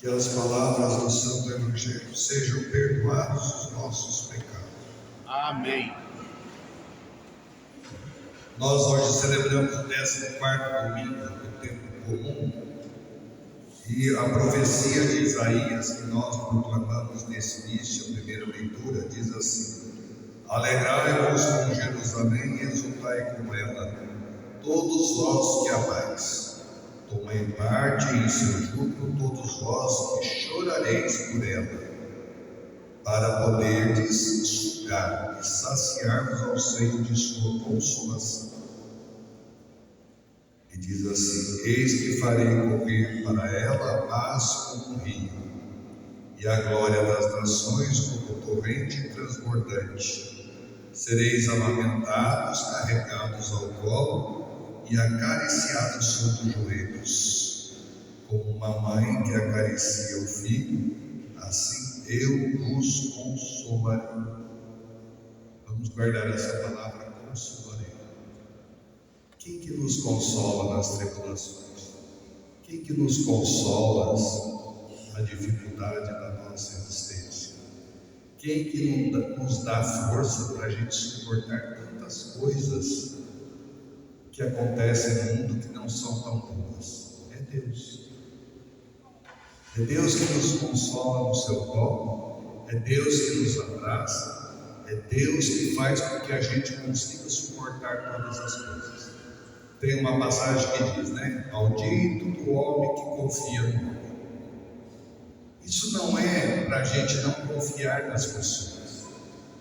Que as palavras do Santo Evangelho sejam perdoados os nossos pecados. Amém. Nós hoje celebramos o 14º domingo do tempo comum e a profecia de Isaías que nós proclamamos nesse início, a primeira leitura, diz assim: Alegrai-vos com Jerusalém e exultai com ela, todos vós que amais. Tomai parte em seu júbilo, todos vós que chorareis por ela, para poderdes sugar e saciar-vos ao seio de sua consolação. E diz assim: Eis que farei correr para ela a paz como um rio, e a glória das nações como torrente transbordante. Sereis amamentados, carregados ao colo e acariciados sobre os joelhos. Como uma mãe que acaricia o filho, assim eu vos consolarei. Vamos guardar essa palavra, consolarei. Quem que nos consola nas tribulações? Quem que nos consola na dificuldade da nossa existência? Quem que nos dá força para a gente suportar tantas coisas que acontecem no mundo que não são tão boas? É Deus. É Deus que nos consola no seu colo, é Deus que nos abraça, é Deus que faz com que a gente consiga suportar todas as coisas. Tem uma passagem que diz, Maldito do homem que confia no homem. Isso não é para a gente não confiar nas pessoas.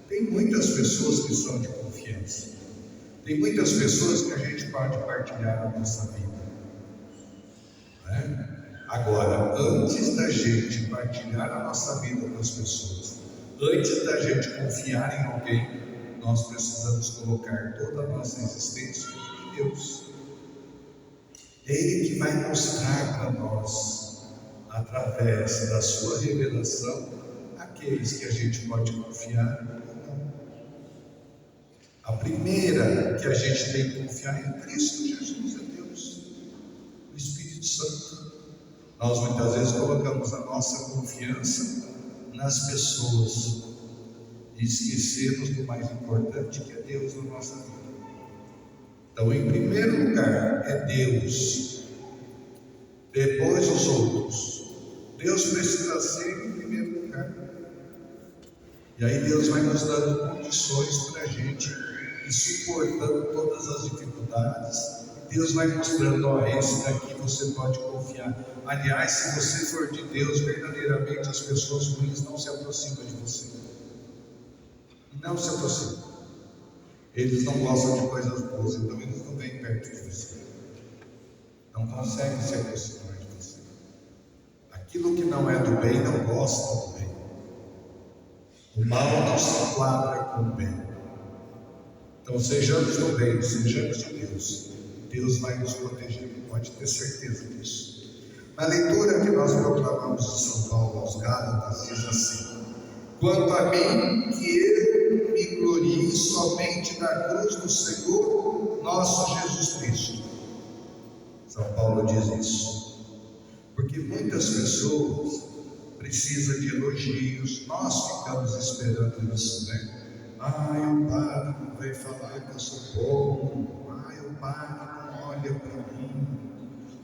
Tem muitas pessoas que são de confiança. Tem muitas pessoas que a gente pode partilhar a nossa vida. Agora, antes da gente partilhar a nossa vida com as pessoas, antes da gente confiar em alguém, nós precisamos colocar toda a nossa existência em Deus. É Ele que vai mostrar para nós, através da sua revelação, aqueles que a gente pode confiar ou não. A primeira que a gente tem que confiar em Cristo Jesus é Deus, o Espírito Santo. Nós muitas vezes colocamos a nossa confiança nas pessoas e esquecemos do mais importante, que é Deus na nossa vida. Então, em primeiro lugar é Deus, depois os outros. Deus precisa ser em primeiro lugar. E aí Deus vai nos dando condições para a gente ir suportando todas as dificuldades. Deus vai mostrando, esse daqui você pode confiar. Aliás, se você for de Deus, verdadeiramente as pessoas ruins não se aproximam de você. Não se aproximam. Eles não gostam de coisas boas, então eles não vêm perto de você. Não conseguem se aproximar de você. Aquilo que não é do bem não gosta do bem. O mal não se enquadra com o bem. Então sejamos do bem, sejamos de Deus. Deus vai nos proteger, pode ter certeza disso. Na leitura que nós proclamamos de São Paulo aos Gálatas, diz assim: Quanto a mim, que eu me glorie somente na cruz do Senhor nosso Jesus Cristo. São Paulo diz isso, porque muitas pessoas precisam de elogios, nós ficamos esperando isso, o padre não vai falar que eu sou bom, o padre não olha para mim,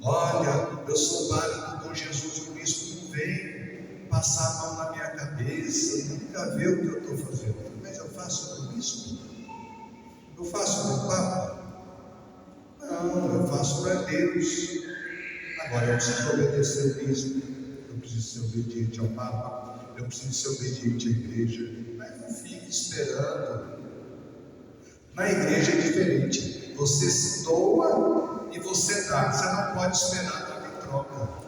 olha, eu sou padre do bom Jesus Cristo, não vem passar a mão na minha cabeça, nunca vê o que eu estou fazendo. Mas eu faço do bispo? Eu faço do papa? Não, eu faço para Deus. Agora eu preciso obedecer o bispo, eu preciso ser obediente ao papa, eu preciso ser obediente à igreja. Mas não fique esperando. Na igreja é diferente, você se doa e você dá, você não pode esperar nada em troca.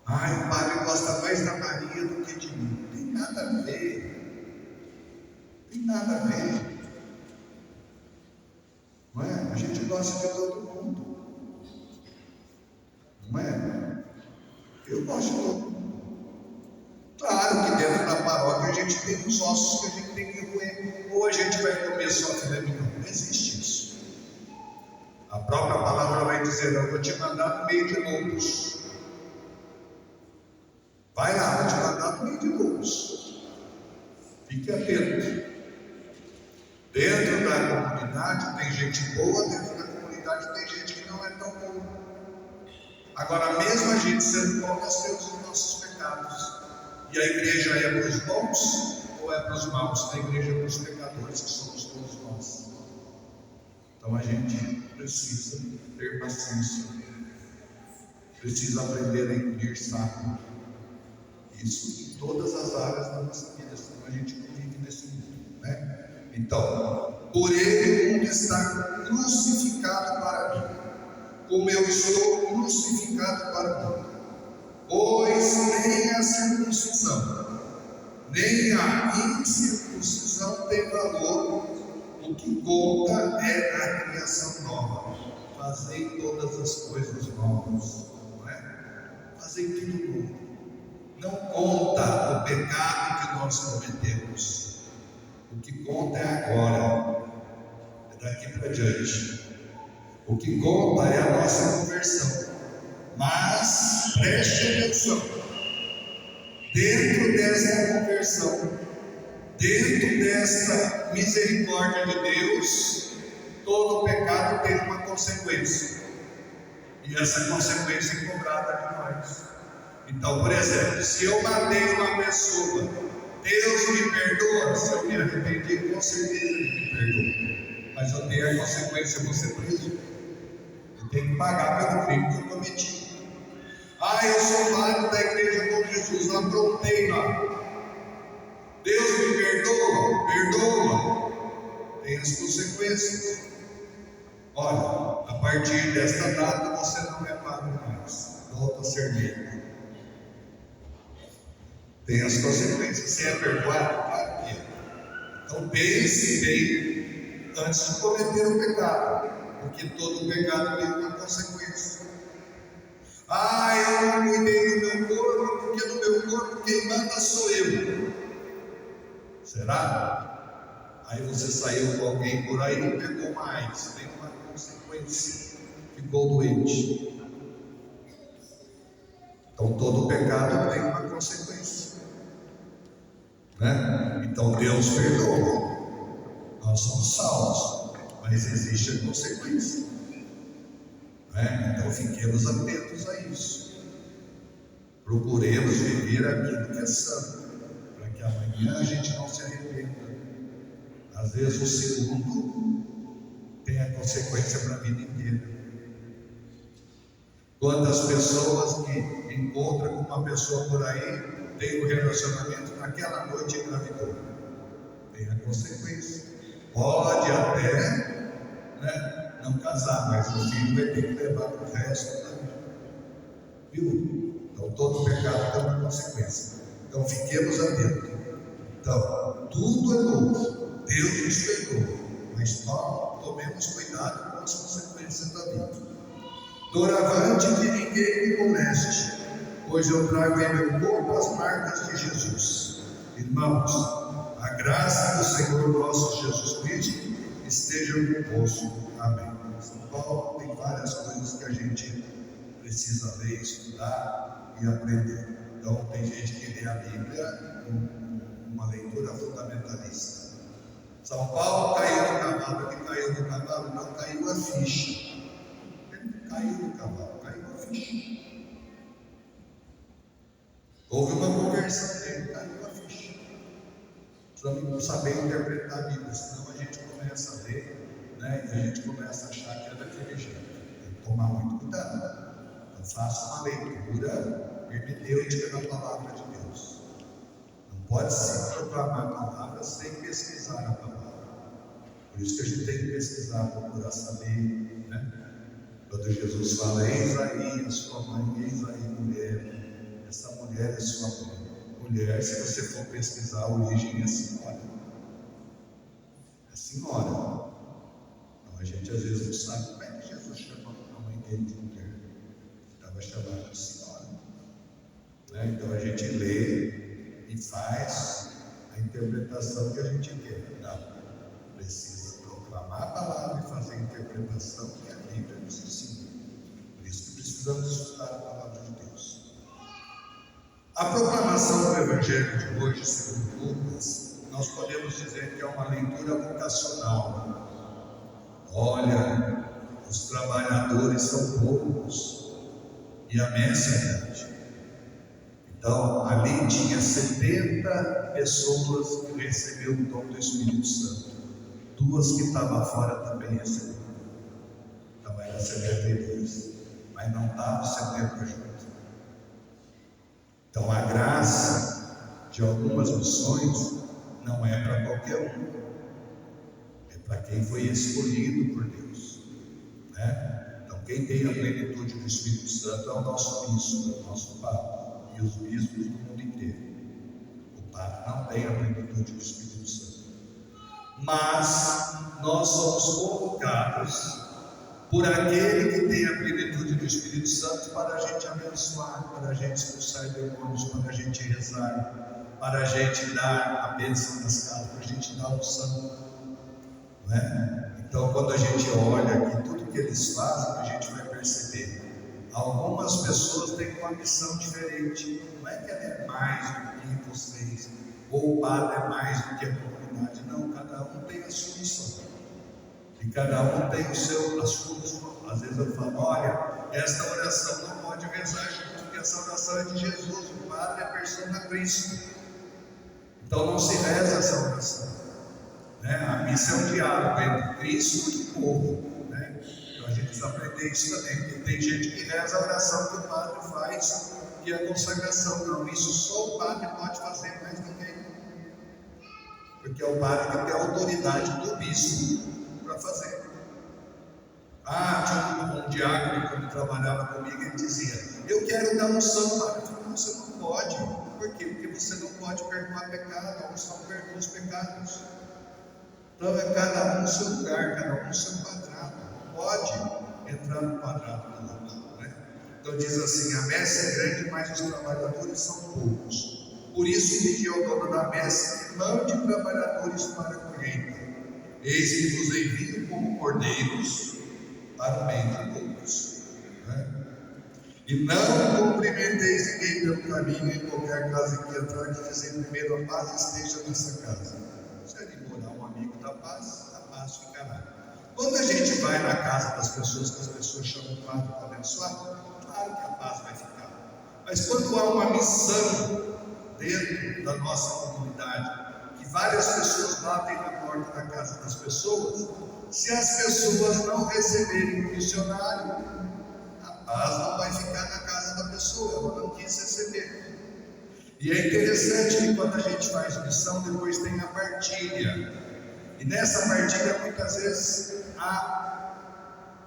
O padre gosta mais da Maria do que de mim. Não tem nada a ver. Tem nada a ver. Não é? A gente gosta de todo mundo. Não é? Eu gosto de todo mundo. Claro que dentro da paróquia a gente tem os ossos que a gente tem que roer. Ou a gente vai comer só filé mignon. Não existe isso. A própria palavra vai dizer: eu vou te mandar no meio de lobos. Fique atento. Dentro da comunidade tem gente boa, dentro da comunidade tem gente que não é tão boa. Agora, mesmo a gente sendo bom, nós temos os nossos pecados. E a igreja é para os bons ou é para os maus? A igreja é para os pecadores, que somos todos nós. Então a gente precisa ter paciência, precisa aprender a engolir sapo. Isso em todas as áreas da nossa vida, senão a gente não vive nesse mundo, né? Então, por ele o mundo está crucificado para mim, como eu estou crucificado para o mundo. Pois nem a circuncisão, nem a incircuncisão tem valor. O que conta é a criação nova. Fazer todas as coisas novas, não é? Fazer tudo novo. Não conta o pecado que nós cometemos. O que conta é agora, é daqui para diante. O que conta é a nossa conversão. Mas preste atenção, dentro dessa conversão, dentro dessa misericórdia de Deus, todo pecado tem uma consequência. E essa consequência é cobrada de nós. Então, por exemplo, se eu matei uma pessoa, Deus me perdoa? Se eu me arrependi, com certeza Ele me perdoa. Mas eu tenho a consequência, eu vou ser preso. Eu tenho que pagar pelo crime que eu cometi. Eu sou válido da igreja com Jesus, aprontei lá. Deus me perdoa? Perdoa. Tem as consequências. Olha, a partir desta data você não é padre mais. Volta a ser negro. Tem as consequências. Você é perdoado? Claro que é. Então pense bem antes de cometer o pecado, porque todo pecado tem uma consequência. Eu não cuidei do meu corpo, porque no meu corpo quem manda sou eu. Será? Aí você saiu com alguém por aí e pegou mais, tem uma consequência, ficou doente. Então todo pecado tem uma consequência, né? Então Deus perdoa, nós somos salvos, mas existe a consequência, né? Então fiquemos atentos a isso, procuremos viver aquilo que é santo, para que amanhã a gente não se arrependa. Às vezes o segundo tem a consequência para a vida inteira. Quantas pessoas que encontram com uma pessoa por aí, tem um relacionamento, naquela noite engravidou, tem a consequência. Pode até, né, não casar, mas o filho vai ter que levar para o resto da vida. Viu? Então todo pecado tem uma consequência. Então fiquemos atentos. Então, tudo é novo. Deus nos perdoa, mas tomemos cuidado com as consequências da vida. Doravante que ninguém me moleste, pois eu trago em meu corpo as marcas de Jesus. Irmãos, a graça do Senhor nosso Jesus Cristo esteja convosco. Amém. São Paulo tem várias coisas que a gente precisa ler, estudar e aprender. Então tem gente que lê a Bíblia com uma leitura fundamentalista. São Paulo caiu no cavalo. Ele caiu no cavalo, não caiu a ficha. Ele caiu no cavalo, caiu a ficha. Houve uma conversão dele, caiu a ficha. Precisamos saber interpretar a Bíblia, senão a gente começa a ler, né, e a gente começa a achar que é daquele jeito. Tem que tomar muito cuidado. Então faça uma leitura hermenêutica da palavra de Deus. Não pode se proclamar a palavra sem pesquisar a palavra. Por isso que a gente tem que pesquisar, procurar saber, né? Quando Jesus fala, eis aí a sua mãe, eis aí mulher, essa mulher é sua mãe. Mulher, se você for pesquisar a origem, é senhora. É senhora. Então a gente às vezes não sabe como é que Jesus chamou a mãe dele de mulher. Estava chamada de senhora. Né? Então a gente lê e faz a interpretação que a gente quer. Não. Precisa proclamar a palavra e fazer a interpretação que a Bíblia nos ensina. Por isso que precisamos estudar a palavra de Deus. A proclamação do Evangelho de hoje, segundo Lucas, nós podemos dizer que é uma leitura vocacional. Olha, os trabalhadores são poucos e a messe é grande. Então, ali tinha 70 pessoas que receberam o dom do Espírito Santo. 2 que estavam fora também receberam. Então, era 72. Mas não estavam 70 juntos. Então, a graça de algumas missões não é para qualquer um. É para quem foi escolhido por Deus, né? Então, quem tem a plenitude do Espírito Santo é o nosso bispo, é o nosso Papa. E os bispos do mundo inteiro. O Papa não tem a plenitude do Espírito Santo. Mas nós somos convocados por aquele que tem a plenitude do Espírito Santo para a gente abençoar, para a gente expulsar demônios, para a gente rezar, para a gente dar a bênção das casas, para a gente dar unção, não é? Então, quando a gente olha aqui tudo que eles fazem, a gente vai perceber. Algumas pessoas têm uma missão diferente. Não é que ela é mais do que vocês, ou o padre é mais do que a comunidade. Não, cada um tem a sua missão. E cada um tem a sua missão. Às vezes eu falo, olha, esta oração não pode rezar junto, porque essa oração é de Jesus. O padre é a persona Cristo. Então não se reza essa oração, né? A missa é um diálogo entre Cristo e o povo. A gente precisa aprender isso também, porque tem gente que reza a oração que o padre faz, que é a consagração. Não, isso só o padre pode fazer, mais ninguém. Porque é o padre que tem a autoridade do bispo para fazer. Tinha um diácono, quando trabalhava comigo, ele dizia, eu quero dar unção, padre. Eu falei, não, você não pode. Por quê? Porque você não pode perdoar pecado, a unção perdoa os pecados. Então é cada um no seu lugar, cada um no seu quadrado. Pode entrar no quadrado do outro, né? Então diz assim, a messe é grande, mas os trabalhadores são poucos. Por isso pedi ao dono da messe que mande trabalhadores para a colheita. Eis que vos envio como cordeiros para o meio de lobos, né? E não cumprimenteis ninguém pelo caminho, em qualquer casa que entrar, que dizem primeiro a paz esteja nessa casa. Se ele morar um amigo da paz, a paz ficará. Quando a gente vai na casa das pessoas, que as pessoas chamam o padre para abençoar, claro que a paz vai ficar. Mas quando há uma missão dentro da nossa comunidade, que várias pessoas batem na porta da casa das pessoas, se as pessoas não receberem o missionário, a paz não vai ficar na casa da pessoa, ela não quis receber. E é interessante que quando a gente faz missão, depois tem a partilha. E nessa partilha, muitas vezes, há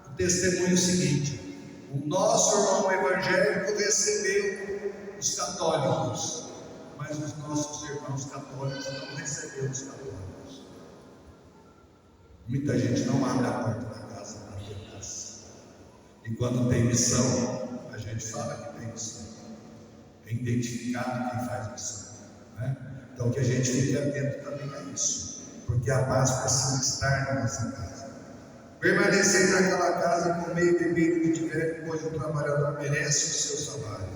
o testemunho seguinte: o nosso irmão evangélico recebeu os católicos, mas os nossos irmãos católicos não receberam os católicos. Muita gente não abre a porta da casa para ter casa. E quando tem missão, a gente fala que tem missão. É identificado quem faz missão, né? Então que a gente fique atento também a isso, porque a paz precisa estar na nossa casa. Permanecei naquela casa, comei e bebei o que tiver, pois o trabalhador merece o seu salário.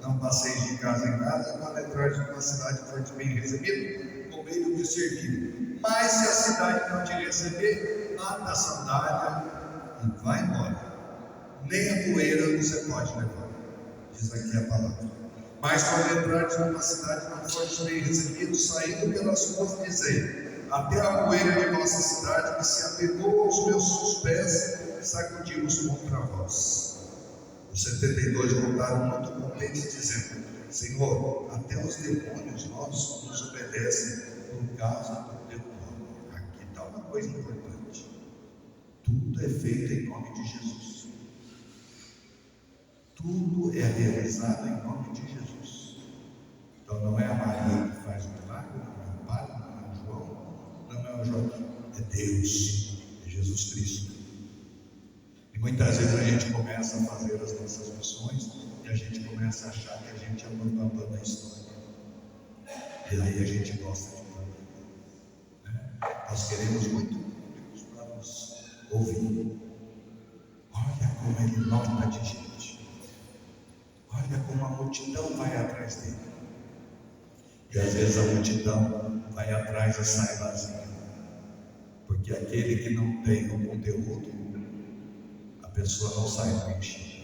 Não passeis de casa em casa, quando entrares numa cidade e for bem recebido, comei o que servir. Mas se a cidade não te receber, mata a sandália e vai embora. Nem a poeira você pode levar. Diz aqui a palavra. Mas quando entrares numa cidade e não fores bem recebido, saindo pelas ruas, dizei: até a poeira de vossa cidade que se apegou aos meus pés, sacudimos contra vós. Os 72 voltaram muito contentes, dizendo: Senhor, até os demônios nossos nos obedecem por causa do teu nome. Aqui está uma coisa importante: tudo é feito em nome de Jesus. Tudo é realizado em nome de Jesus. Então não é a Maria que faz o milagre, não é o Padre, não é o João, não é o Joaquim, é Deus, é Jesus Cristo. E muitas vezes a gente começa a fazer as nossas missões e a gente começa a achar que a gente é o bambambam da história. E aí a gente gosta de fazer, né? Nós queremos muito públicos para nos ouvir. Olha como ele nota de gente. Olha como a multidão vai atrás dele. E às vezes a multidão vai atrás e sai vazio. Porque aquele que não tem o conteúdo, a pessoa não sai preenchida.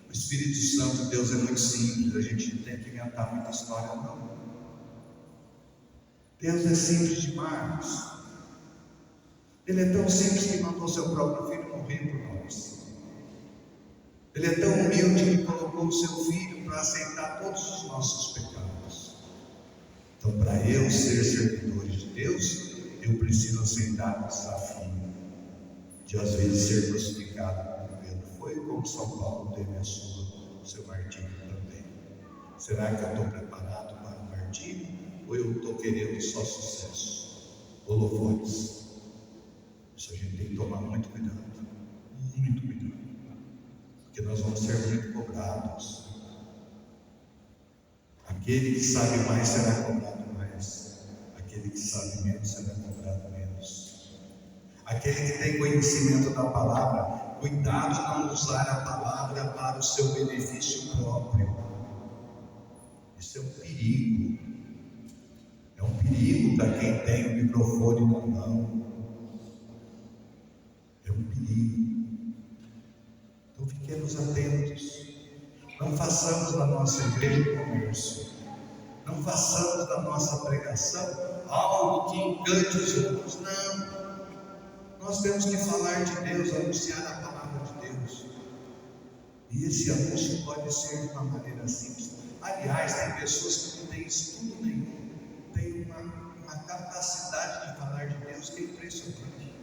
O Espírito Santo de Deus é muito simples, a gente não tem que inventar muita história, não. Deus é simples demais. Ele é tão simples que mandou seu próprio filho morrer por nós. Ele é tão humilde que colocou o seu filho para aceitar todos os nossos pecados. Então, para eu ser servidor de Deus, eu preciso aceitar o desafio de às vezes ser crucificado como Pedro foi, como São Paulo teve o seu martírio também. Será que eu estou preparado para o martírio? Ou eu estou querendo só sucesso, holofotes? Isso a gente tem que tomar muito cuidado, porque nós vamos ser muito cobrados. Aquele que sabe mais será cobrado mais, aquele que sabe menos será cobrado menos. Aquele que tem conhecimento da palavra, cuidado não usar a palavra para o seu benefício próprio. Isso é um perigo. É um perigo para quem tem o microfone na mão. É um perigo. Então fiquemos atentos. Não façamos da nossa igreja comércio. Não façamos da nossa pregação algo que encante os outros. Não. Nós temos que falar de Deus, anunciar a palavra de Deus. E esse anúncio pode ser de uma maneira simples. Aliás, tem pessoas que não têm estudo nenhum, têm uma capacidade de falar de Deus que é impressionante.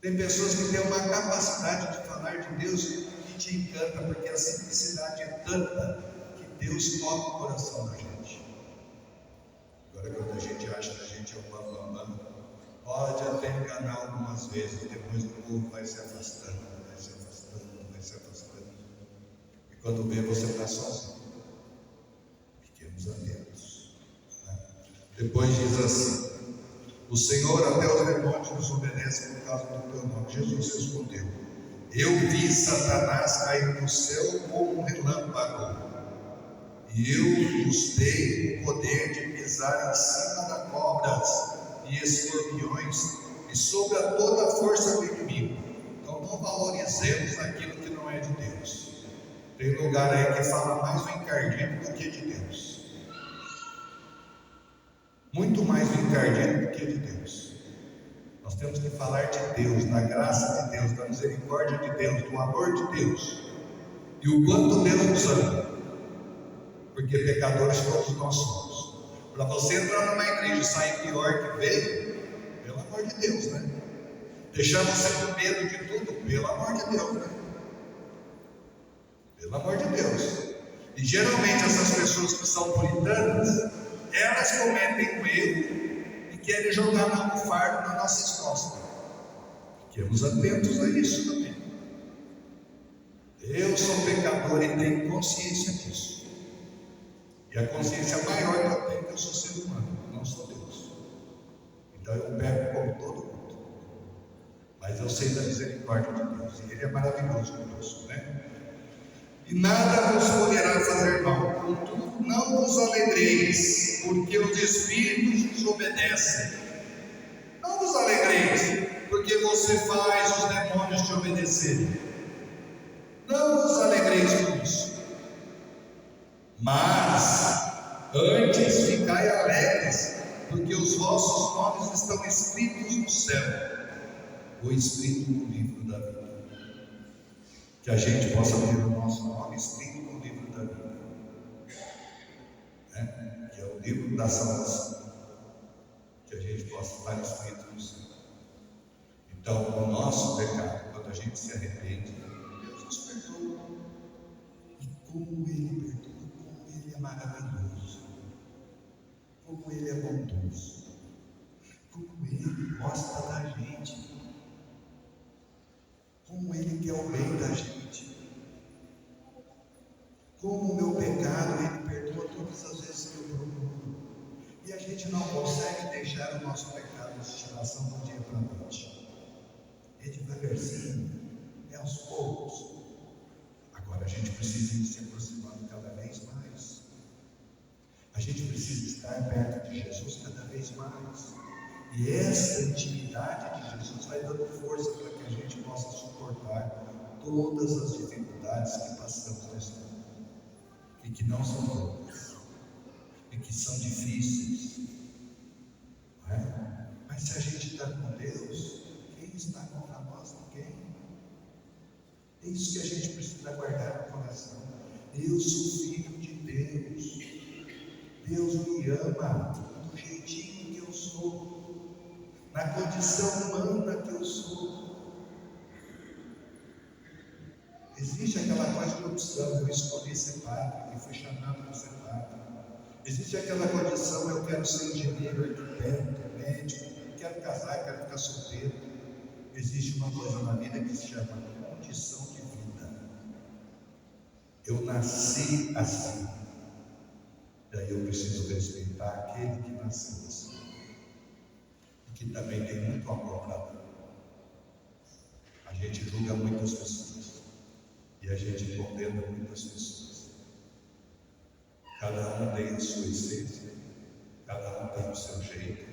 Tem pessoas que têm uma capacidade de falar de Deus que te encanta, porque a simplicidade é tanta que Deus toca o coração da gente. Agora, quando a gente acha que a gente é um bambambam, pode até enganar algumas vezes, depois o povo vai se afastando, vai se afastando, vai se afastando. E quando vê, você está sozinho. Fiquemos atentos. Né? Depois diz assim: o Senhor até os demônios nos obedece por causa do teu nome. Jesus respondeu: eu vi Satanás cair do céu como um relâmpago, e eu vos dei o poder de pisar em cima das cobras e escorpiões e sobre toda a força do inimigo. Então não valorizemos aquilo que não é de Deus. Tem lugar aí que fala mais do encardido do que de Deus. Muito mais do encardido do que de Deus. Nós temos que falar de Deus, da graça de Deus, da misericórdia de Deus, do amor de Deus. E o quanto Deus nos ama. Porque pecadores todos nós somos. Para você entrar numa igreja e sair pior que veio, pelo amor de Deus, né? Deixamos você com medo de tudo, pelo amor de Deus, né? Pelo amor de Deus. E geralmente essas pessoas que são puritanas, elas cometem um erro e querem jogar um fardo nas nossas costas. Fiquemos atentos a isso também. Eu sou pecador e tenho consciência disso. E a consciência maior que eu tenho é que eu sou ser humano, não sou Deus. Então eu peco como todo mundo. Mas eu sei da misericórdia de Deus. E Ele é maravilhoso conosco, né? E nada vos poderá fazer mal. Contudo, não vos alegreis, porque os espíritos vos obedecem. Não vos alegreis, porque você faz os demônios te obedecerem. Não vos alegreis com isso. Mas antes ficai alegres, porque os vossos nomes estão escritos no céu, ou escrito no livro da vida. Que a gente possa ter o nosso nome escrito no livro da vida, né? Que é o livro da salvação, que a gente possa estar escrito no céu. Então, o nosso pecado, quando a gente se arrepende, Deus nos perdoa. E como Ele perdoa, como Ele é maravilhoso, como Ele é bondoso, como Ele gosta da gente, como Ele quer o bem da gente. Como o meu pecado, Ele perdoa todas as vezes que eu procuro. E a gente não consegue deixar o nosso pecado de estimação do dia para a noite. É devagarzinho, é aos poucos. Agora a gente precisa ir se aproximando cada vez mais. A gente precisa estar perto de Jesus cada vez mais. E essa intimidade de Jesus vai dando força para que a gente possa suportar todas as dificuldades que passamos nesse mundo. E que não são poucas. E que são difíceis. Não é? Mas se a gente está com Deus, quem está contra nós? Ninguém. É isso que a gente precisa guardar no coração. Eu sou filho de Deus. Deus me ama do jeitinho que eu sou, na condição humana que eu sou. Existe aquela coisa de opção, eu escolhi ser padre, eu fui chamado para ser padre. Existe aquela condição, eu quero ser engenheiro, arquiteto, médico, quero casar, quero ficar solteiro. Existe uma coisa na vida que se chama condição de vida. Eu nasci assim. Daí eu preciso respeitar aquele que nasceu assim. E que também tem muito amor para dar. A gente julga muitas pessoas. E a gente condena muitas pessoas. Cada um tem a sua essência. Cada um tem o seu jeito.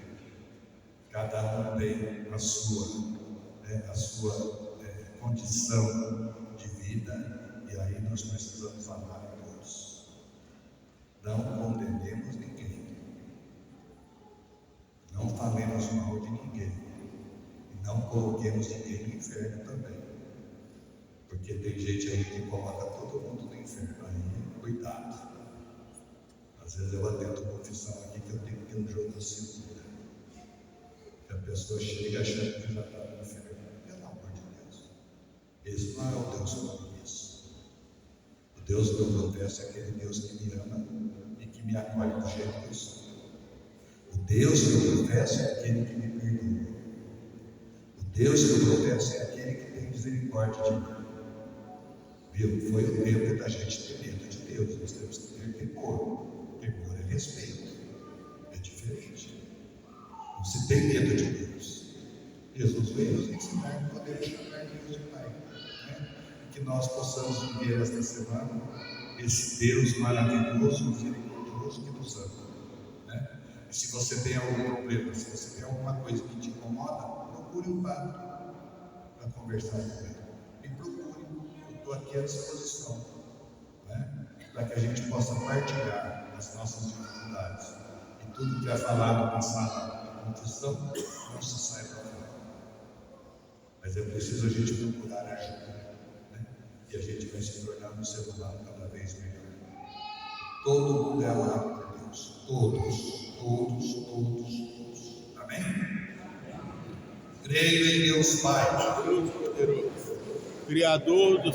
Cada um tem a sua condição de vida. E aí nós precisamos amar a todos. Não condenemos ninguém. Não falemos mal de ninguém. E não coloquemos ninguém no inferno também. Porque tem gente aí que coloca todo mundo no inferno. Aí, cuidado. Às vezes eu atendo confissão aqui que eu tenho que ter um jogo de cintura. Que a pessoa chega achando que já está no inferno. Pelo amor de Deus. Esse não é o Deus que eu conheço. O Deus que eu confesso é aquele Deus que me ama e que me acolhe do jeito que eu sou. O Deus que eu confesso é aquele que me perdoa. O Deus que eu confesso é aquele que tem misericórdia de mim. Viu? Foi o tempo da gente ter medo de Deus. Nós temos que ter temor. Temor é respeito. É diferente. Não se tem medo de Deus. Jesus veio nos ensinar a poder chamar Deus de Pai. Né? E que nós possamos viver esta semana esse Deus maravilhoso, misericordioso que nos ama. Né? E se você tem algum problema, se você tem alguma coisa que te incomoda, procure um padre para conversar com ele. E procure, eu estou aqui à disposição, né? Para que a gente possa partilhar as nossas dificuldades. E tudo que é falado na sala de confissão não se sai para fora. Mas é preciso a gente procurar ajuda. Né? E a gente vai se tornar um ser humano cada vez melhor. Todo mundo é amado por Deus. Todos. Amém? Creio em Deus Pai, Todo-Poderoso, Criador do